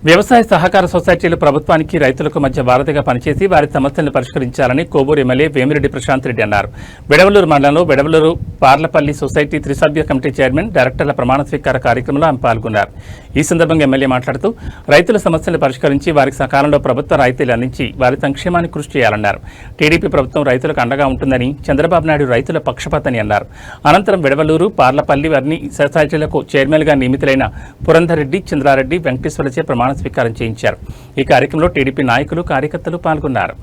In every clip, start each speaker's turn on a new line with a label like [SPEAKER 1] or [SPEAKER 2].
[SPEAKER 1] వ్యవసాయ సహకార సొసైటీలు ప్రభుత్వానికి రైతులకు మధ్య వారధిగా పనిచేసి వారి సమస్యలను పరిష్కరించాలని కోవూరు ఎమ్మెల్యే వేమిరెడ్డి ప్రశాంత్ రెడ్డి అన్నారు. వెడవలూరు మండలంలో వెడవలూరు పార్లపల్లి సొసైటీ త్రిసభ్య కమిటీ చైర్మన్ డైరెక్టర్ల ప్రమాణ స్వీకార కార్యక్రమంలో ఆమె పాల్గొన్నారు. ఈ సందర్భంగా ఎమ్మెల్యే మాట్లాడుతూ రైతుల సమస్యలను పరిష్కరించి వారికి సకాలంలో ప్రభుత్వ రాయితీలు అందించి వారి సంక్షేమాన్ని కృషి చేయాలన్నారు. టీడీపీ ప్రభుత్వం రైతులకు అండగా ఉంటుందని, చంద్రబాబు నాయుడు రైతుల పక్షపాతని అన్నారు. అనంతరం వెడవలూరు పార్లపల్లి వారిని సొసైటీలకు చైర్మన్గా నియమితులైన పురంధర్ రెడ్డి, చంద్రారెడ్డి, వెంకటేశ్వరచే ప్రమాణ స్వీకారం చేయించారు. ఈ కార్యక్రమంలో టీడీపీ నాయకులు, కార్యకర్తలు పాల్గొన్నారు.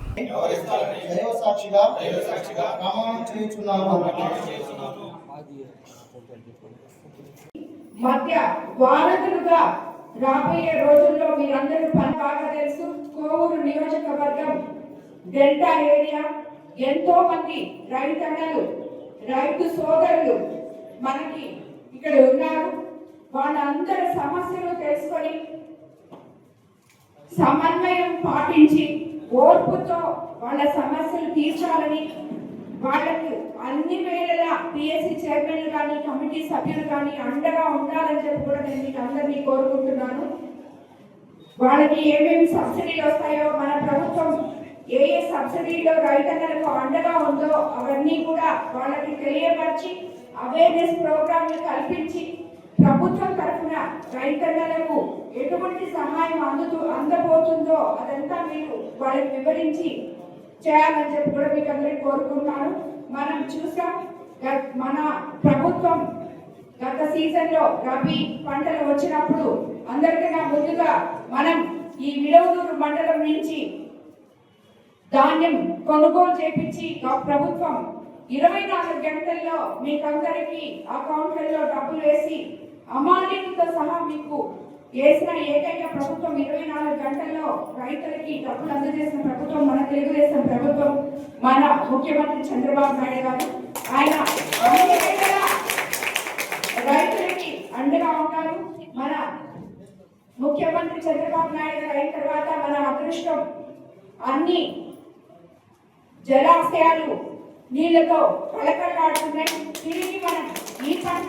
[SPEAKER 2] మధ్య వారధులుగా రాబోయే రోజుల్లో మీరందరూ పని బాగా తెలుసు. కోవూరు నియోజకవర్గం డెల్టా ఏరియా ఎంతో మంది రైతన్నలు, రైతు సోదరులు మనకి ఇక్కడ ఉన్నారు. వాళ్ళందరి సమస్యలు తెలుసుకొని సమన్వయం పాటించి ఓర్పుతో వాళ్ళ సమస్యలు తీర్చాలని, వాళ్ళకి అన్ని వేళలా పిఎస్సి చైర్మన్లు కానీ, కమిటీ సభ్యులు కానీ అండగా ఉండాలని చెప్పి కూడా నేను మీకు అందరినీ కోరుకుంటున్నాను. వాళ్ళకి ఏమేమి సబ్సిడీలు వస్తాయో, మన ప్రభుత్వం ఏ ఏ సబ్సిడీలో రైతన్నలకు అండగా ఉందో అవన్నీ కూడా వాళ్ళకి తెలియపరిచి అవేర్నెస్ ప్రోగ్రాంలు కల్పించి ప్రభుత్వం తరఫున రైతన్నలకు ఎటువంటి సహాయం అందబోతుందో అదంతా మీరు వాళ్ళకి వివరించి చేయాలని చెప్పి కూడా మీకు అందరికీ కోరుకుంటున్నాను. మనం చూసాం, మన ప్రభుత్వం గత సీజన్లో రబీ పంటలు వచ్చినప్పుడు అందరికన్నా ముందుగా మనం ఈ విడవలూరు మండలం నుంచి ధాన్యం కొనుగోలు చేపించి ప్రభుత్వం 24 గంటల్లో మీకందరికీ అకౌంట్లలో డబ్బులు వేసి అమాన్యంతో సహా మీకు వేసిన ఏకైక ప్రభుత్వం, 24 గంటల్లో రైతులకి డబ్బులు అందజేసిన ప్రభుత్వం మన తెలుగుదేశం ప్రభుత్వం, మన ముఖ్యమంత్రి చంద్రబాబు నాయుడు గారు. ఆయన రైతులకి అండగా ఉంటారు. మన ముఖ్యమంత్రి చంద్రబాబు నాయుడు గారు అయిన తర్వాత మన అదృష్టం అన్ని జలాశయాలు నీళ్లతో కలకలాడుతున్నాయి. తిరిగి మనం ఈ పంట